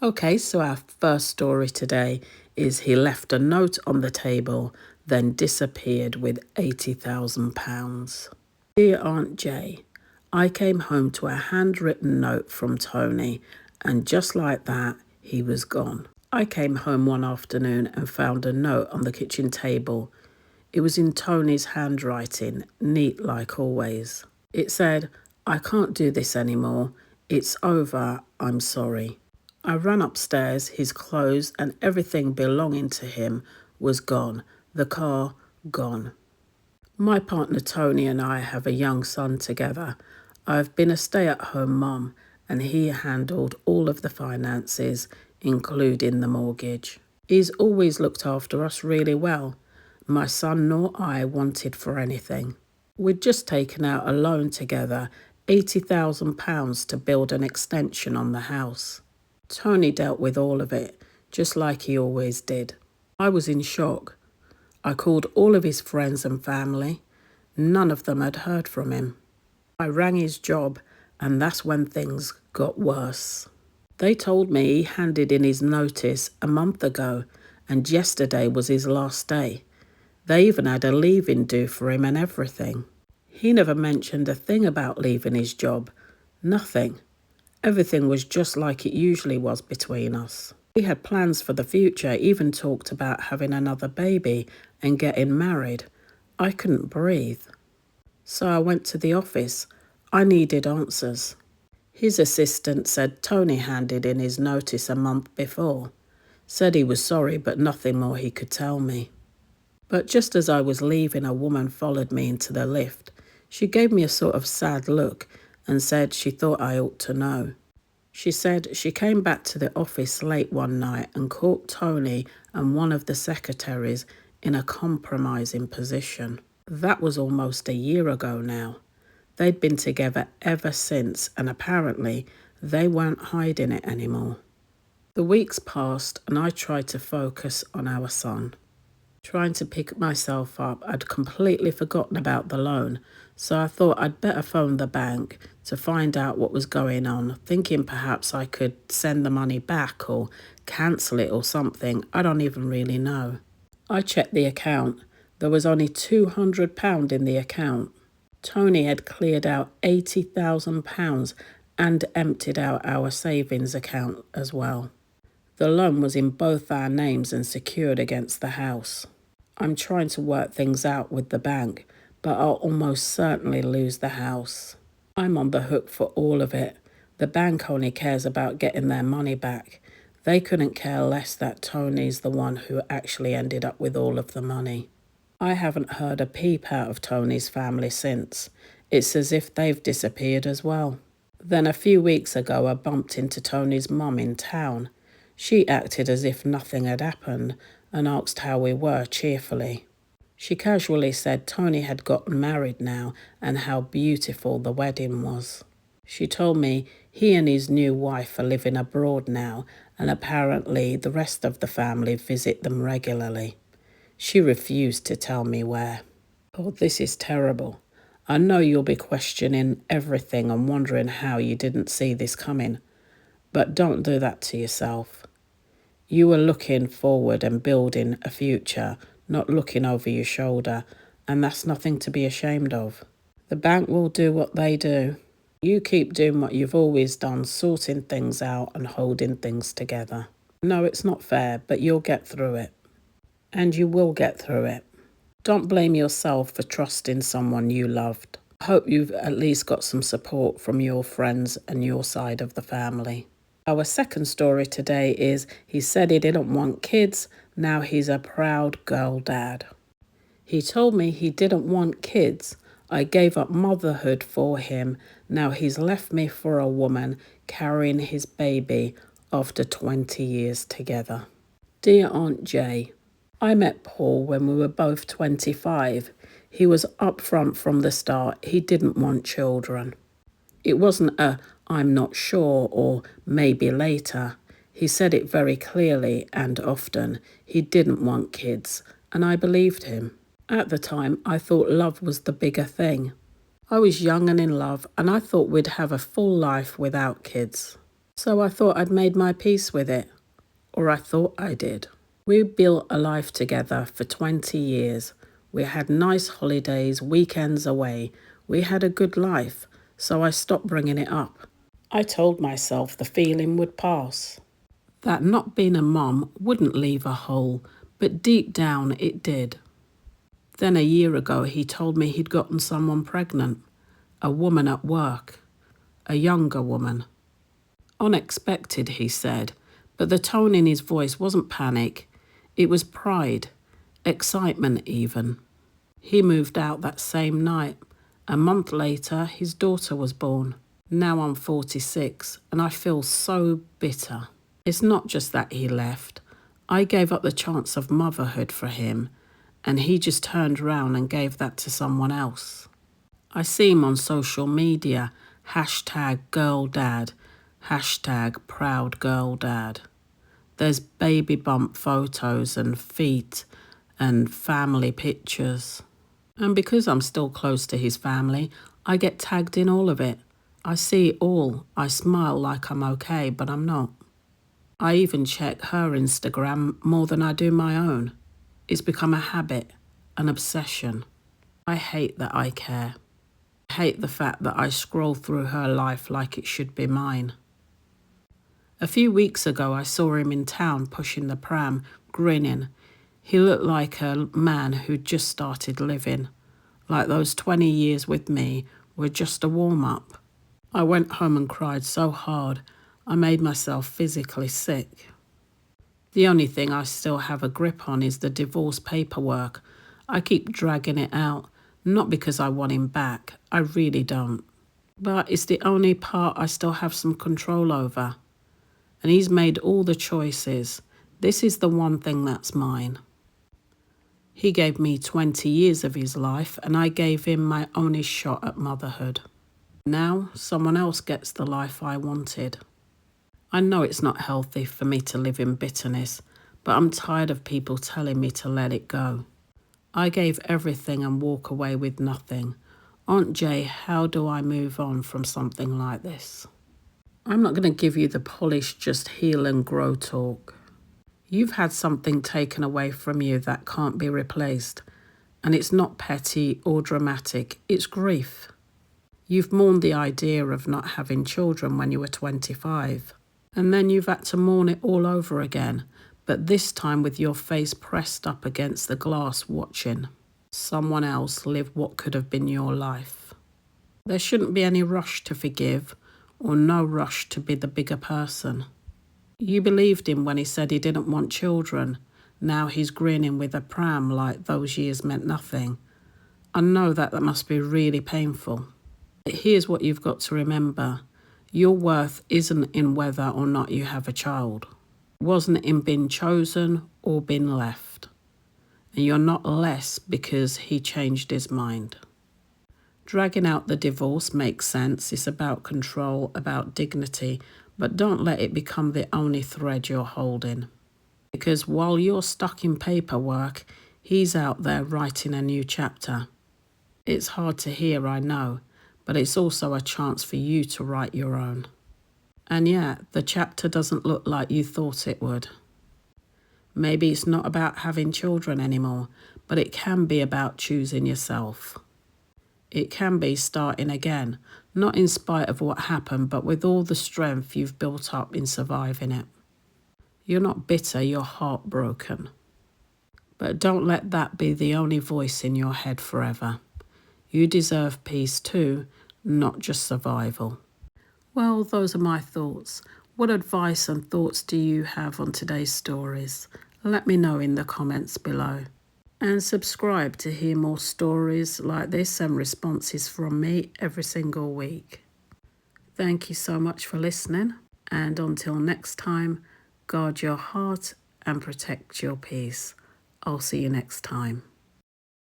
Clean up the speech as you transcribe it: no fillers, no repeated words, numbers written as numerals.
Okay, so our first story today is he left a note on the table, then disappeared with £80,000. Dear Aunt Jay, I came home to a handwritten note from Tony, and just like that, he was gone. I came home one afternoon and found a note on the kitchen table. It was in Tony's handwriting, neat like always. It said, I can't do this anymore. It's over. I'm sorry. I ran upstairs. His clothes and everything belonging to him was gone. The car, gone. My partner Tony and I have a young son together. I've been a stay-at-home mum, and he handled all of the finances, including the mortgage. He's always looked after us really well. My son nor I wanted for anything. We'd just taken out a loan together, £80,000 to build an extension on the house. Tony dealt with all of it, just like he always did. I was in shock. I called all of his friends and family. None of them had heard from him. I rang his job, and that's when things got worse. They told me he handed in his notice a month ago, and yesterday was his last day. They even had a leave-in due for him and everything. He never mentioned a thing about leaving his job. Nothing. Everything was just like it usually was between us. We had plans for the future, even talked about having another baby and getting married. I couldn't breathe. So I went to the office. I needed answers. His assistant said Tony handed in his notice a month before. Said he was sorry, but nothing more he could tell me. But just as I was leaving, a woman followed me into the lift. She gave me a sort of sad look and said she thought I ought to know. She said she came back to the office late one night and caught Tony and one of the secretaries in a compromising position. That was almost a year ago now. They'd been together ever since, and apparently they weren't hiding it anymore. The weeks passed and I tried to focus on our son. Trying to pick myself up, I'd completely forgotten about the loan, so I thought I'd better phone the bank to find out what was going on, thinking perhaps I could send the money back or cancel it or something. I don't even really know. I checked the account. There was only £200 in the account. Tony had cleared out £80,000 and emptied out our savings account as well. The loan was in both our names and secured against the house. I'm trying to work things out with the bank, but I'll almost certainly lose the house. I'm on the hook for all of it. The bank only cares about getting their money back. They couldn't care less that Tony's the one who actually ended up with all of the money. I haven't heard a peep out of Tony's family since. It's as if they've disappeared as well. Then a few weeks ago I bumped into Tony's mum in town. She acted as if nothing had happened and asked how we were cheerfully. She casually said Tony had gotten married now and how beautiful the wedding was. She told me he and his new wife are living abroad now, and apparently the rest of the family visit them regularly. She refused to tell me where. Oh, this is terrible. I know you'll be questioning everything and wondering how you didn't see this coming, but don't do that to yourself. You were looking forward and building a future, not looking over your shoulder, and that's nothing to be ashamed of. The bank will do what they do. You keep doing what you've always done, sorting things out and holding things together. No, it's not fair, but you'll get through it. And you will get through it. Don't blame yourself for trusting someone you loved. I hope you've at least got some support from your friends and your side of the family. Our second story today is he said he didn't want kids. Now he's a proud girl dad. He told me he didn't want kids. I gave up motherhood for him. Now he's left me for a woman carrying his baby after 20 years together. Dear Aunt Jay, I met Paul when we were both 25. He was upfront from the start. He didn't want children. It wasn't a I'm not sure or maybe later. He said it very clearly and often. He didn't want kids, and I believed him. At the time, I thought love was the bigger thing. I was young and in love, and I thought we'd have a full life without kids. So I thought I'd made my peace with it, or I thought I did. We built a life together for 20 years. We had nice holidays, weekends away. We had a good life, so I stopped bringing it up. I told myself the feeling would pass, that not being a mum wouldn't leave a hole, but deep down it did. Then a year ago he told me he'd gotten someone pregnant, a woman at work, a younger woman. Unexpected, he said, but the tone in his voice wasn't panic. It was pride, excitement even. He moved out that same night. A month later, his daughter was born. Now I'm 46 and I feel so bitter. It's not just that he left. I gave up the chance of motherhood for him, and he just turned around and gave that to someone else. I see him on social media, #girldad, #proudgirldad. There's baby bump photos and feet and family pictures. And because I'm still close to his family, I get tagged in all of it. I see it all. I smile like I'm okay, but I'm not. I even check her Instagram more than I do my own. It's become a habit, an obsession. I hate that I care. I hate the fact that I scroll through her life like it should be mine. A few weeks ago, I saw him in town pushing the pram, grinning. He looked like a man who'd just started living, like those 20 years with me were just a warm-up. I went home and cried so hard, I made myself physically sick. The only thing I still have a grip on is the divorce paperwork. I keep dragging it out, not because I want him back, I really don't. But it's the only part I still have some control over. And he's made all the choices. This is the one thing that's mine. He gave me 20 years of his life, and I gave him my only shot at motherhood. Now, someone else gets the life I wanted. I know it's not healthy for me to live in bitterness, but I'm tired of people telling me to let it go. I gave everything and walk away with nothing. Aunt Jay, how do I move on from something like this? I'm not going to give you the polished just heal and grow talk. You've had something taken away from you that can't be replaced, and it's not petty or dramatic, it's grief. You've mourned the idea of not having children when you were 25, and then you've had to mourn it all over again, but this time with your face pressed up against the glass watching someone else live what could have been your life. There shouldn't be any rush to forgive or no rush to be the bigger person. You believed him when he said he didn't want children. Now he's grinning with a pram like those years meant nothing. I know that must be really painful. But here's what you've got to remember. Your worth isn't in whether or not you have a child. It wasn't in being chosen or being left. And you're not less because he changed his mind. Dragging out the divorce makes sense. It's about control, about dignity, but don't let it become the only thread you're holding. Because while you're stuck in paperwork, he's out there writing a new chapter. It's hard to hear, I know, but it's also a chance for you to write your own. And yeah, the chapter doesn't look like you thought it would. Maybe it's not about having children anymore, but it can be about choosing yourself. It can be starting again, not in spite of what happened, but with all the strength you've built up in surviving it. You're not bitter, you're heartbroken. But don't let that be the only voice in your head forever. You deserve peace too, not just survival. Well, those are my thoughts. What advice and thoughts do you have on today's stories? Let me know in the comments below. And subscribe to hear more stories like this and responses from me every single week. Thank you so much for listening, and until next time, guard your heart and protect your peace. I'll see you next time.